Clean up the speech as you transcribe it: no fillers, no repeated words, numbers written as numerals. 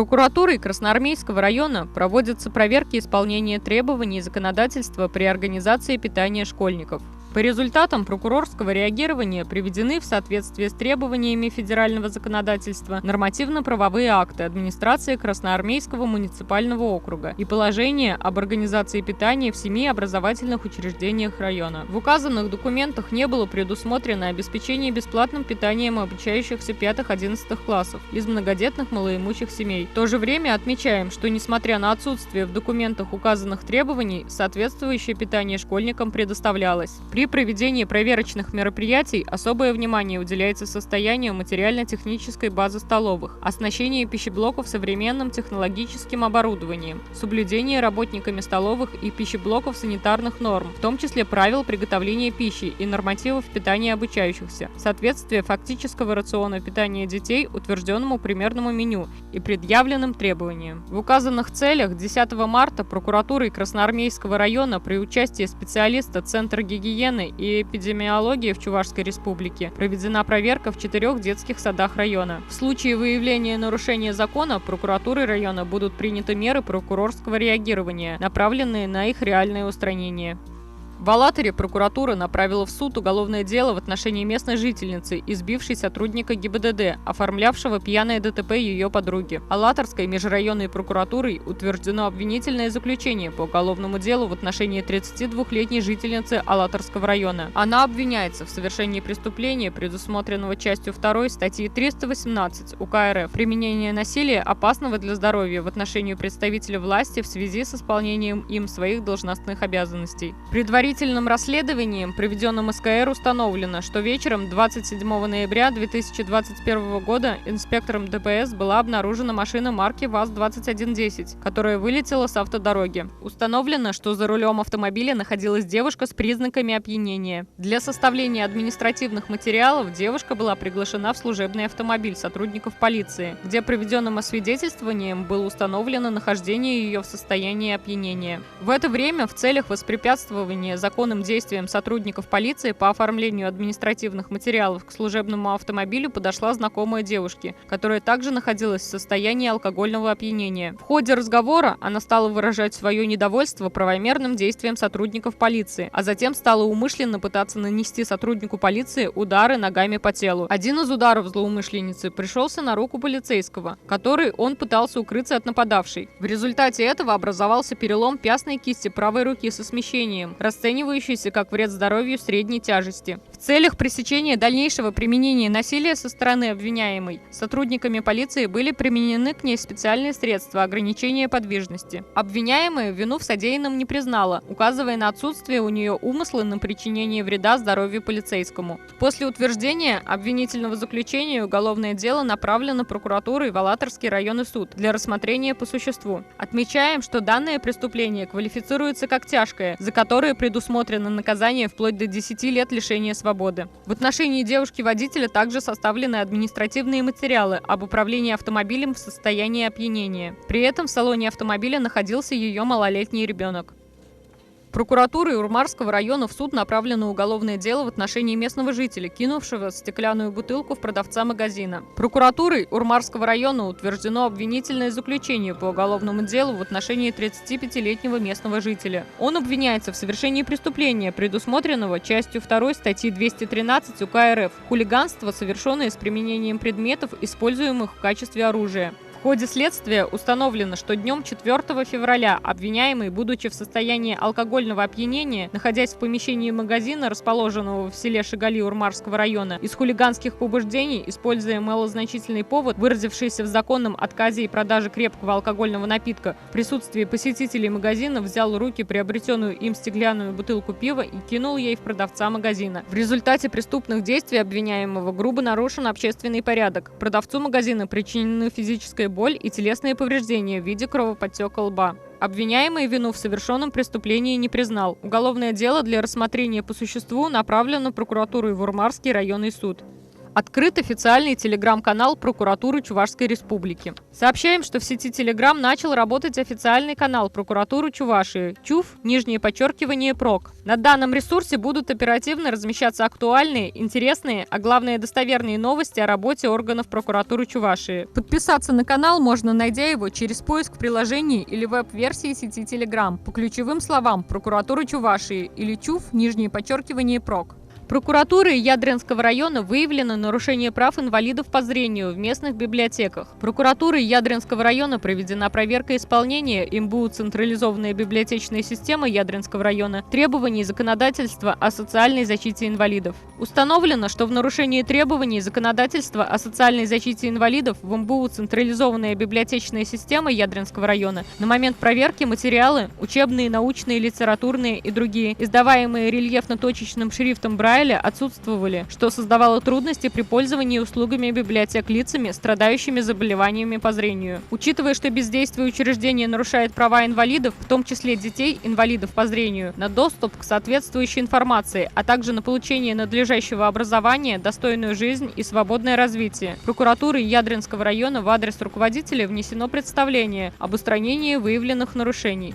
Прокуратурой Красноармейского района проводятся проверки исполнения требований законодательства при организации питания школьников. По результатам прокурорского реагирования приведены в соответствии с требованиями федерального законодательства нормативно-правовые акты администрации Красноармейского муниципального округа и положение об организации питания в 7 образовательных учреждениях района. В указанных документах не было предусмотрено обеспечение бесплатным питанием обучающихся 5-11 классов из многодетных малоимущих семей. В то же время отмечаем, что несмотря на отсутствие в документах указанных требований, соответствующее питание школьникам предоставлялось. При проведении проверочных мероприятий особое внимание уделяется состоянию материально-технической базы столовых, оснащению пищеблоков современным технологическим оборудованием, соблюдению работниками столовых и пищеблоков санитарных норм, в том числе правил приготовления пищи и нормативов питания обучающихся, соответствие фактического рациона питания детей утвержденному примерному меню и предъявленным требованиям. В указанных целях 10 марта прокуратурой Красноармейского района при участии специалиста Центра гигиены и эпидемиологии в Чувашской республике проведена проверка в 4 детских садах района. В случае выявления нарушения закона прокуратурой района будут приняты меры прокурорского реагирования, направленные на их реальное устранение. В Алатыре прокуратура направила в суд уголовное дело в отношении местной жительницы, избившей сотрудника ГИБДД, оформлявшего пьяное ДТП ее подруги. Алатырской межрайонной прокуратурой утверждено обвинительное заключение по уголовному делу в отношении 32-летней жительницы Алатырского района. Она обвиняется в совершении преступления, предусмотренного частью 2 статьи 318 УК РФ «Применение насилия, опасного для здоровья в отношении представителя власти в связи с исполнением им своих должностных обязанностей». Предварительным расследованием, проведенным СКР, установлено, что вечером 27 ноября 2021 года инспектором ДПС была обнаружена машина марки ВАЗ-2110, которая вылетела с автодороги. Установлено, что за рулем автомобиля находилась девушка с признаками опьянения. Для составления административных материалов девушка была приглашена в служебный автомобиль сотрудников полиции, где проведенным освидетельствованием было установлено нахождение ее в состоянии опьянения. В это время в целях воспрепятствования законным действиям сотрудников полиции по оформлению административных материалов к служебному автомобилю подошла знакомая девушки, которая также находилась в состоянии алкогольного опьянения. В ходе разговора она стала выражать свое недовольство правомерным действием сотрудников полиции, а затем стала умышленно пытаться нанести сотруднику полиции удары ногами по телу. Один из ударов злоумышленницы пришелся на руку полицейского, который он пытался укрыться от нападавшей. В результате этого образовался перелом пястной кисти правой руки со смещением, расценивающийся как вред здоровью средней тяжести. В целях пресечения дальнейшего применения насилия со стороны обвиняемой сотрудниками полиции были применены к ней специальные средства ограничения подвижности. Обвиняемая вину в содеянном не признала, указывая на отсутствие у нее умысла на причинение вреда здоровью полицейскому. После утверждения обвинительного заключения уголовное дело направлено прокуратурой в Алатырский районный суд для рассмотрения по существу. Отмечаем, что данное преступление квалифицируется как тяжкое, за которое предусмотрено наказание вплоть до 10 лет лишения свободы. В отношении девушки-водителя также составлены административные материалы об управлении автомобилем в состоянии опьянения. При этом в салоне автомобиля находился ее малолетний ребенок. Прокуратурой Урмарского района в суд направлено уголовное дело в отношении местного жителя, кинувшего стеклянную бутылку в продавца магазина. Прокуратурой Урмарского района утверждено обвинительное заключение по уголовному делу в отношении 35-летнего местного жителя. Он обвиняется в совершении преступления, предусмотренного частью 2 статьи 213 УК РФ «Хулиганство, совершенное с применением предметов, используемых в качестве оружия». В ходе следствия установлено, что днем 4 февраля обвиняемый, будучи в состоянии алкогольного опьянения, находясь в помещении магазина, расположенного в селе Шигали Урмарского района, из хулиганских побуждений, используя малозначительный повод, выразившийся в законном отказе и продаже крепкого алкогольного напитка, в присутствии посетителей магазина взял в руки приобретенную им стеклянную бутылку пива и кинул ей в продавца магазина. В результате преступных действий обвиняемого грубо нарушен общественный порядок. Продавцу магазина причинены физическое боль и телесные повреждения в виде кровоподтека лба. Обвиняемый вину в совершенном преступлении не признал. Уголовное дело для рассмотрения по существу направлено прокуратурой в Урмарский районный суд. Открыт официальный телеграм-канал прокуратуры Чувашской Республики. Сообщаем, что в сети Телеграм начал работать официальный канал прокуратуры Чувашии #ЧУВ_ПРОК. На данном ресурсе будут оперативно размещаться актуальные, интересные, а главное достоверные новости о работе органов прокуратуры Чувашии. Подписаться на канал можно, найдя его через поиск в приложении или веб-версии сети Телеграм по ключевым словам «Прокуратура Чувашии» или #ЧУВ_ПРОК. Прокуратурой Ядринского района выявлено нарушение прав инвалидов по зрению в местных библиотеках. Прокуратурой Ядринского района проведена проверка исполнения МБУ «Централизованная библиотечная система» Ядринского района требований законодательства о социальной защите инвалидов. Установлено, что в нарушении требований законодательства о социальной защите инвалидов в МБУ «Централизованная библиотечная система» Ядринского района на момент проверки материалы, учебные, научные, литературные и другие, издаваемые рельефно-точечным шрифтом Брайля, отсутствовали, что создавало трудности при пользовании услугами библиотек лицами, страдающими заболеваниями по зрению. Учитывая, что бездействие учреждения нарушает права инвалидов, в том числе детей, инвалидов по зрению, на доступ к соответствующей информации, а также на получение надлежащего образования, достойную жизнь и свободное развитие, прокуратурой Ядринского района в адрес руководителя внесено представление об устранении выявленных нарушений.